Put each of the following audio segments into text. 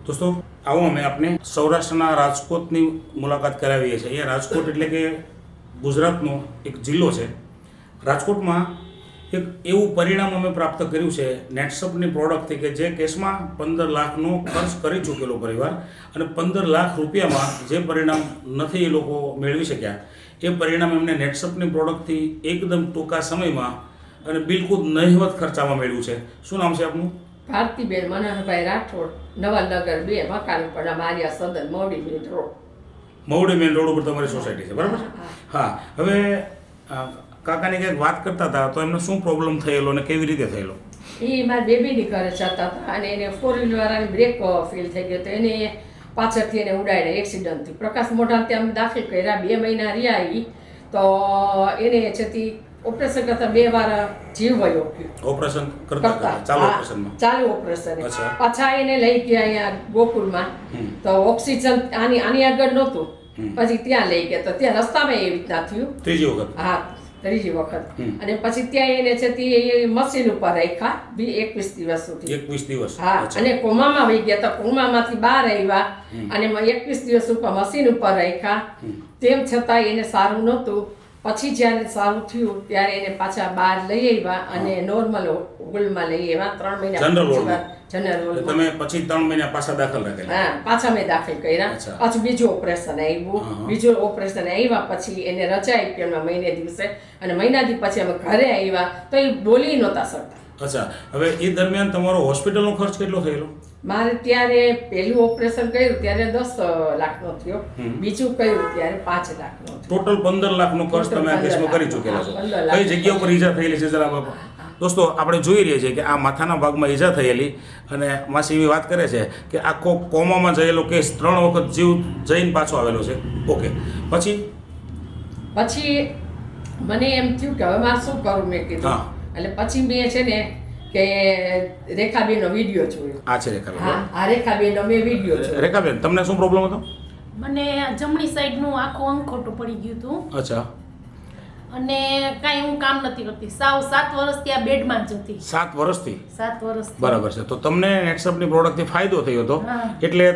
दोस्तों आओ અમે આપને સૌરાષ્ટ્રના રાજકોટની મુલાકાત કરાવીએ છીએ। અહીંયા રાજકોટ એટલે કે ગુજરાતનો એક જિલ્લો છે। રાજકોટમાં એક એવું પરિણામ અમે પ્રાપ્ત કર્યું છે નેટસપની પ્રોડક્ટથી કે જે કેસમાં 15 લાખનો ખર્ચ કરી ચૂકેલો પરિવાર અને 15 લાખ રૂપિયામાં જે પરિણામ નથી એ લોકો મેળવી શક્યા એ પરિણામ એમને નેટસપની પ્રોડક્ટથી એકદમ ટૂંકા સમયમાં અને બિલકુલ નહિવત ખર્ચામાં મેળવ્યું છે। શું નામ છે આપનું? Bhartiben Manoharbhai Rathod, Navalnagar 2, Makanpada, Maria Sadan, Mavdi main road. Mavdi main road ઉપર તમારી સોસાયટી છે, બરાબર? હા। હવે કાકાની કંઈક વાત કરતા હતા તો એમને શું પ્રોબ્લેમ થયેલો અને કેવી રીતે થયેલો? એ મારી બેબીની ઘરે જતા હતા અને એને 4 વ્હીલવાળાની બ્રેક ફેલ થઈ ગયો તો એને પાછળથી એને ઉડાડ્યા એક્સિડન્ટથી। પ્રકાશ મોઢા ત્યાં દાખલ કર્યા, 2 મહિના રહ્યા ઈ તો એને છેથી ઓપરેશન કરતા 2 વાર જીવ વયો ગયો। ઓપરેશન કરતા ચાલુ ઓપરેશન પાછા એને લઈ ગયા અહીંયા ગોકુલમાં તો ઓક્સિજન આની આગળ નહોતું, પછી ત્યાં લઈ ગયા તો ત્યાં રસ્તામાં એવી રીતના થયું ત્રીજી વખત। અને પછી ત્યાં એને છે તે મશીન ઉપર રાખ્યા 21 દિવસ સુધી। 21 દિવસ? હા। અને કોમામાં વહી ગયા તો કોમામાંથી બહાર આવ્યા અને 21 દિવસ ઉપર મશીન ઉપર રાખ્યા, તેમ છતાં એને સારું નહોતું। પછી જ્યારે સારું થયું ત્યારે એને પાછા બહાર લઈ આવ્યા અને નોર્મલ હોલમાં લઈ આવ્યા 3 મહિના જનરલ તમે પછી 3 મહિના પાછા દાખલ રાખેલા? હા, પાછા મેં દાખલ કર્યા। પાછું બીજું ઓપરેશન આવ્યું, બીજું ઓપરેશન આવ્યા પછી એને રજા આપી એમના મહિને દિવસે અને મહિનાથી પછી અમે ઘરે આવ્યા તો એ બોલી નહોતા શકતા। અચ્છા, હવે એ દરમિયાન તમારો હોસ્પિટલનો ખર્ચ કેટલો થયેલો? મારે ત્યારે પહેલું ઓપરેશન કર્યું ત્યારે 10 લાખનો થયો, બીજું કર્યું ત્યારે 5 લાખનો થયો। ટોટલ 15 લાખનો ખર્ચ તમે આ કેસમાં કરી ચૂકેલા છો। કઈ જગ્યા ઉપર ઈજા થયેલી છે જરા બાપા? દોસ્તો આપણે જોઈ રહ્યા છીએ કે આ માથાના ભાગમાં ઈજા થયેલી અને માસી એવી વાત કરે છે કે આખો કોમામાં જયેલો કેસ 3 વખત જીવ જઈને પાછો આવેલો છે। ઓકે, પછી મને એમ થયું કે હવે મારે શું કરું, મેં કીધું એટલે પછી મેં છે ને કે રેખાબેનનો વિડીયો જોયો। આ છે રેખાબેન? હા, રેખાબેનનો મેં વિડીયો જોયો। રેખાબેન, તમને શું પ્રોબ્લેમ હતો? મને જમણી સાઈડનું આખું અંગ ખોટું પડી ગયું હતું। અચ્છા। અને કાંઈ હું કામ નથી કરતી, સાવ 7 વર્ષથી આ બેડમાં જ હતી। 7 વર્ષથી? 7 વર્ષથી, બરાબર છે। તો તમને નેટસપની પ્રોડક્ટથી ફાયદો થયો હતો એટલે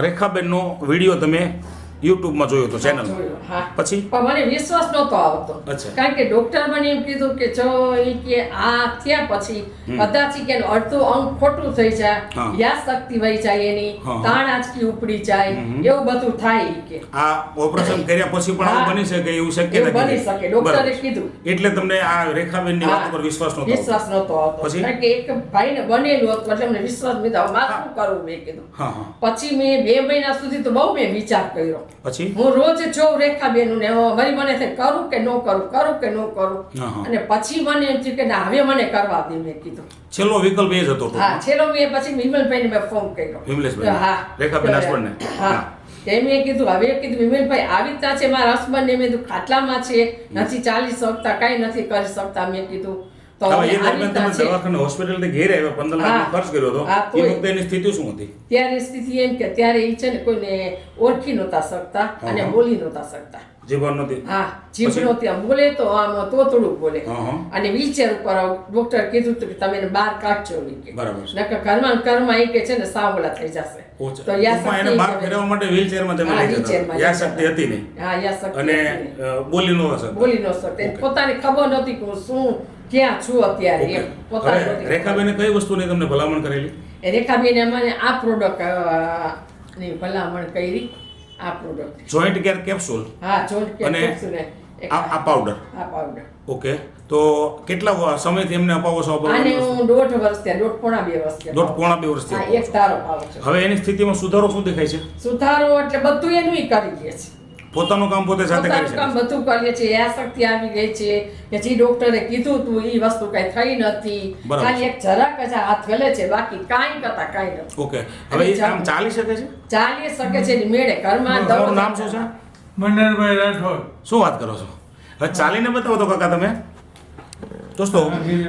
રેખાબેનનો વિડીયો તમે યુટ્યુબમાં જોયો હતો ચેનલમાં? પછી પણ મને વિશ્વાસ નહોતો આવતો, કારણ કે ડોક્ટર મને એમ કીધું કે જો એ કે આ થયા પછી કદાચ કે અડધું અંગ ખોટું થઈ જાય, યાદ શક્તિ વહી જાય, એની તાણ આંચકી ઉપડી જાય, એવું બધું થાય કે આ ઓપરેશન કર્યા પછી પણ આવું બની શકે એવું શક્ય નથી? બની શકે, ડોક્ટરે કીધું। એટલે તમને આ રેખાબેનની વાત પર વિશ્વાસ નહોતો આવતો, કારણ કે એક ભાઈને બનેલું હતું એટલે મને વિશ્વાસ નહોતો આવ્યો। મારે શું કરવું મેં કીધું। પછી મેં 2 મહિના સુધી તો બહુ મેં વિચાર કર્યો। પછી હું રોજ જોઉં રેખાબેનનું ને વળી મને થાય કરું કે ન કરું, કરું કે ન કરું, અને પછી મને એમ થયું કે ના હવે મને કરવા દે, મેં કીધું। છેલ્લો વિકલ્પ એ જ હતો? હા, છેલ્લો મેં પછી વિમલભાઈને મેં ફોન કર્યો। વિમલેશભાઈ? હા, રેખાબેન હસબન્ડને? હા, મેં કીધું હવે કીધું વિમલભાઈ આવી રીતના છે મારા હસબન્ડને, મેં કીધું ખાટલામાં છે, નથી ચાલી શકતા, કાંઈ નથી કરી શકતા, મેં કીધું તો દવાખાને હોસ્પિટલથી ઘેર આવ્યા, 15 લાખનો ખર્ચ કર્યો હતો, એ વખતે એની સ્થિતિ શું હતી? ત્યારે સ્થિતિ એમ કે ત્યારે એ છે ને કોઈને ઓળખી નહોતા શકતા અને બોલી નહોતા શકતા। જીભ નહોતી? હા, જીભ નહોતી, આમ બોલે તો આમ તોતડું બોલે અને વ્હીલચેર ઉપર ડોક્ટર કીધું કે તમે એને બહાર કાઢજો, બરાબર, નકર ઘરમાં એ કે છે ને સાવલા થઈ જશે। તો એને બહાર ફેરવવા માટે વ્હીલચેરમાં તમે લઈ જતા? યાદ શક્તિ હતી નહીં? હા, યાદ શક્તિ અને બોલી ન શકતા, પોતાની ખબર નહોતી કે શું ક્યાં છું અત્યારે એમ પોતાની। રેખાબેને કઈ વસ્તુની તમને ભલામણ કરેલી? રેખાબેને મને આ પ્રોડક્ટ ની ભલામણ કરી, આ પ્રોડક્ટ જોઈન્ટ કેર કેપ્સ્યુલ? હા, જોઈન્ટ કેર કેપ્સ્યુલ આ પાવડર? આ પાવડર। ઓકે, તો કેટલા સમયથી એમને અપાવો છો? આને હું 1.5 વર્ષ થયા, 1.5 વર્ષ થયા। 1.5 વર્ષ થયા? એક ધારો પાવું છું। હવે એની સ્થિતિમાં સુધારો શું દેખાય છે? સુધારો એટલે બધું એનું કરી લે છે, પોતાનું કામ પોતે સાથે કરી છે, કામ બધું કરીએ છીએ। યાદ શક્તિ આવી ગઈ છે કે જે ડોક્ટરે કીધું તું એ વસ્તુ કઈ થઈ નથી, ખાલી એક જરાક જ હાથ ગલે છે, બાકી કાંઈ કરતા કાંઈ નથી। ઓકે, હવે એ આમ ચાલી શકે છે? ચાલી શકે છે એની મેળે, ઘરમાં તમારું નામ શું છે? મનોહરભાઈ રાઠોડ। શું વાત કરો છો? હવે ચાલીને બતાવો તો કાકા તમે। દોસ્તો,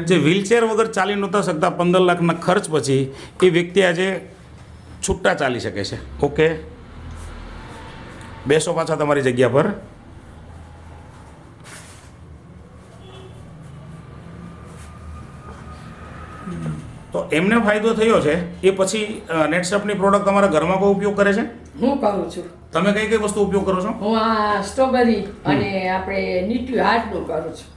જે વ્હીલચેર વગર ચાલી નહોતા શકતા 15 લાખના ખર્ચ પછી એ વ્યક્તિ આજે છૂટા ચાલી શકે છે। ઓકે, બેસો પાછા તમારી જગ્યા પર। તો તો એમને ફાયદો થયો છે એ પછી નેટસપની પ્રોડક્ટ તમારા ઘરમાં કોઈ ઉપયોગ કરે છે? હું કરું છું. તમે કઈ કઈ વસ્તુ ઉપયોગ કરો છો? હું આ સ્ટ્રોબેરી અને આપણે નીટ્યુ હાર્ટનું કરું છું.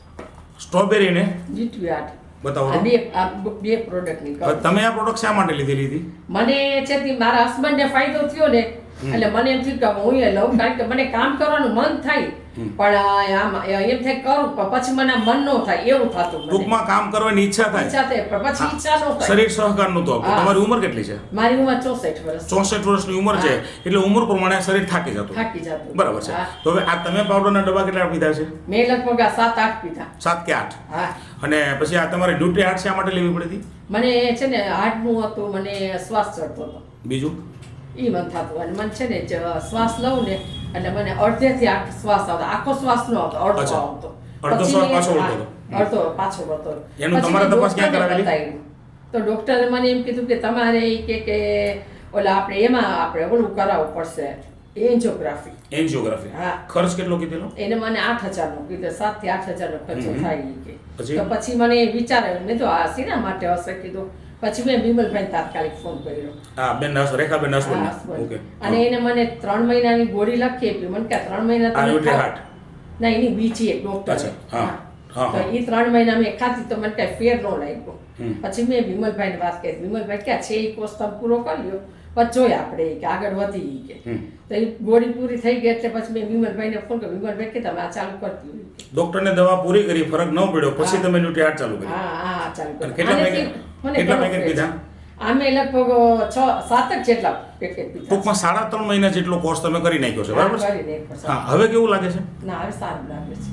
સ્ટ્રોબેરી ને નીટ્યુ હાર્ટ બતાવો. આ બે પ્રોડક્ટની હવે કરું. તમે આ પ્રોડક્ટ શા માટે લીધેલી હતી? મને છે તે મારા હસબન્ડને ફાયદો થયો ને એટલે મને એમ થયું કે હું એ લઉં, કારણ કે મને કામ કરવાનું મન થાય પણ આમ એમ થાય કરું પણ પછી મને મન ન થાય એવું થતું મને. ટૂંકમાં કામ કરવાની ઈચ્છા થાય, ઈચ્છા થાય પણ પછી ઈચ્છા ન થાય. શરીર સહકાર નહોતું આપતું. હા. તમારી ઉંમર કેટલી છે? મારી ઉંમર 64 વર્ષ. 64 વર્ષની ઉંમર છે, એટલે ઉંમર પ્રમાણે શરીર થાકી જતું. થાકી જતું. બરાબર છે. હા. તો હવે આ તમે પાવડરના ડબ્બા કેટલા પીધા છે? મેં લગભગ આ 7-8 પીધા. 7 કે 8? હા. અને પછી આ તમારે ન્યુટ્રી હાર્ટ શા માટે લેવી પડી હતી? મને છે ને હાર્ટનું હતું, મને શ્વાસ ચડતો હતો બીજું? એ મન થતું અને મને છે ને શ્વાસ લઉં ને એટલે મને અડધેથી આખો શ્વાસ આવતો, આખો શ્વાસ ન આવતો, અડધો અચ્છા. આવતો. અડધો પછી શ્વાસ પાછો હા, વળતો હતો. અડધો પાછો વળતો હતો. એનું પછી તમારે મેં તપાસ ક્યાં ડૉક્ટરને કરાવેલી? બતાવ્યું. તો ડૉક્ટરે મને એમ કીધું કે તમારે કે ઓલા આપણે ઓલું કરાવવું પડશે, એન્જિયોગ્રાફી. એન્જિયોગ્રાફી. હા. ખર્ચ કેટલો કીધેલો? એને મને 8,000 નો કીધું, 7 થી 8,000 નો ખર્ચો થાય ઈ કે. પછી? તો પછી મને વિચાર આવ્યો, મેં તો આ શેના માટે હશે કીધું. પછી મેં વિમલભાઈ તાત્કાલિક ફોન કર્યો. હા, બેન રેખાબેન હા, હસબન્ડ. husband. ઓકે. અને એને મને 3 મહિનાની ગોળી લખી આપી. મને કે 3 મહિના આ તમે ન્યુટ્રી ખાઓ. હાર્ટ. ના, એની બીજી એક ડોક્ટર. અચ્છા, હા. હા, તો હા. એ 3 મહિના મેં ખાધી તો મને કઈ ફેર ન લાગ્યો. હમ. પછી મેં વિમલભાઈને વાત કરી. વિમલભાઈ ક્યાં છે એ કોર્સ તમે પૂરો કરી લ્યો, પછી જોઈએ આપણે કે આગળ વધી ઈ કે. હમ. તો એ ગોળી પૂરી થઈ ગઈ એટલે પછી મેં વિમલભાઈને ફોન કર્યો. વિમલભાઈ કે તમે આ ચાલુ કરતી હોય કે. ડોક્ટરને દવા પૂરી કરી, ફરક ન પડ્યો, પછી હા. તમે ન્યુટ્રી હાર્ટ ચાલુ કરી. હા ચાલુ અને કર્યું. કેટલા આનાથી પેકેટ મને કેટલા ઘણો પેકેટ ફેર છે. પીધા? આમે લગભગ 6-7 જેટલા પેકેટ પીધા. ટૂંકમાં 3.5 મહિના જેટલો કોર્સ તમે કરી નાખ્યો છે, બરાબર છે? કરી નાખ્યો છે. હા. હવે કેવું લાગે છે? ના, હવે સારું લાગે છે.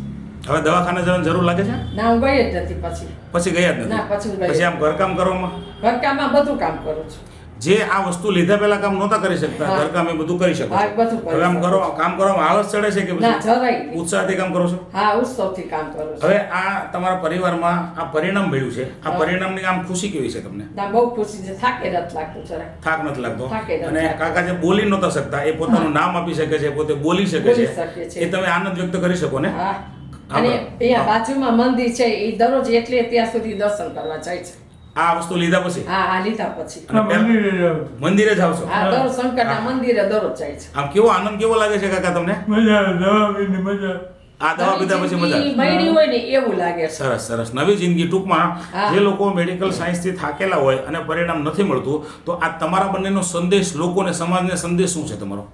હવે દવાખાને જવાની જરૂર લાગે છે? ના, હું ગઈ જ નથી પછી. પછી ગયા જ ના, પછી હું ગઈ નથી? પછી આમ ઘરકામ કરવામાં ઘરકામમાં બધું કામ કરું છું. જે આ વસ્તુ લીધા પહેલા કામ નહોતા કરી શકતા, હા. ઘરકામ એ બધું કરી શકો હા, છો. બધું કરી હવે આમ શકું કરો, છું. કામ કરવામાં આળસ ચડે છે કે ના, પછી જરાય નહીં. ઉત્સાહથી કામ કરો છો? હા, ઉત્સવથી કામ કરું છું. હવે આ તમારા પરિવારમાં આ પરિણામ મળ્યું છે, આ હા. પરિણામની આમ ખુશી કેવી છે તમને? ના, બહુ ખુશી છે. થાકે નથી લાગતું જરાય. થાક નથી લાગતો? થાકે નથી અને લાગતો. કાકા જે બોલી નહોતા શકતા, એ પોતાનું નામ આપી શકે છે, પોતે બોલી શકે બોલી છે, શકે છે. એ તમે આનંદ વ્યક્ત કરી શકો ને? હા. અને અહીંયા બાજુમાં મંદિર છે, એ દરરોજ એટલે ત્યાં સુધી દર્શન કરવા જાય છે. આ વસ્તુ લીધા પછી હા, આ લીધા પછી. અને મંદિરે જાઉં. મંદિરે જાવ છો? હા, દર શંકરના મંદિરે દરરોજ જાય છે. આમ કેવો આનંદ કેવો લાગે છે કાકા તમને? મજા આવે, દવા પીને મજા આવે. આ દવા પીધા પછી મજા આવે? મહિની હોય ને એવું લાગે છે. સરસ સરસ. નવી જિંદગી. ટૂંકમાં હા. જે લોકો મેડિકલ સાયન્સથી થાકેલા હોય અને પરિણામ નથી મળતું, તો આ તમારા બંનેનો સંદેશ લોકોને, સમાજને સંદેશ શું છે તમારો?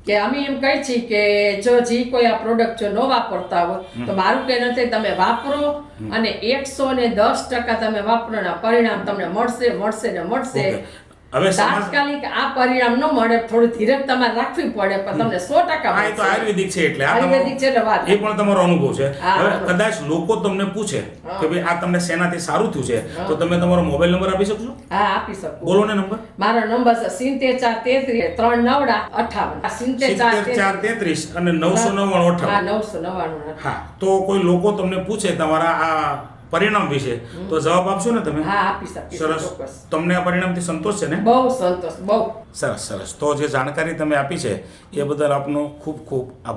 કે અમે એમ કહી છીએ કે જો જે કોઈ આ પ્રોડક્ટ જો ન વાપરતા હોય તો મારું કે નથી, તમે વાપરો અને 110% તમે વાપરો ને પરિણામ તમને મળશે ને મળશે. ઓકે. હવે સમાજ તાત્કાલિક આ પરિણામ ન મળે, થોડી ધીરજ તમારે રાખવી પડે, પણ તમને 100% હા, એ તો મળશે. આયુર્વેદિક છે એટલે આ આયુર્વેદિક છે એટલે વાત. એ પણ તમારો અનુભવ છે. હા, હવે બરોબર. કદાચ લોકો તમને પૂછે હા. કે ભાઈ આ તમને શેનાથી સારું થયું છે, તો તમે તમારો મોબાઈલ નંબર આપી શકશો? હા, આપી શકું. બોલો ને નંબર. મારો નંબર છે 77 7433 અને 999 હા, 58. 999. હા, તો કોઈ લોકો તમને પૂછે તમારા આ પરિણામ વિશે, તો જવાબ આપશો ને તમે? હા, આપી શકીશ. સરસ. ચોક્કસ. તમને આ પરિણામથી સંતોષ છે ને? બહુ સંતોષ, બહુ. સરસ સરસ. તો જે જાણકારી તમે આપી છે એ બદલ આપનો ખૂબ ખૂબ આભાર.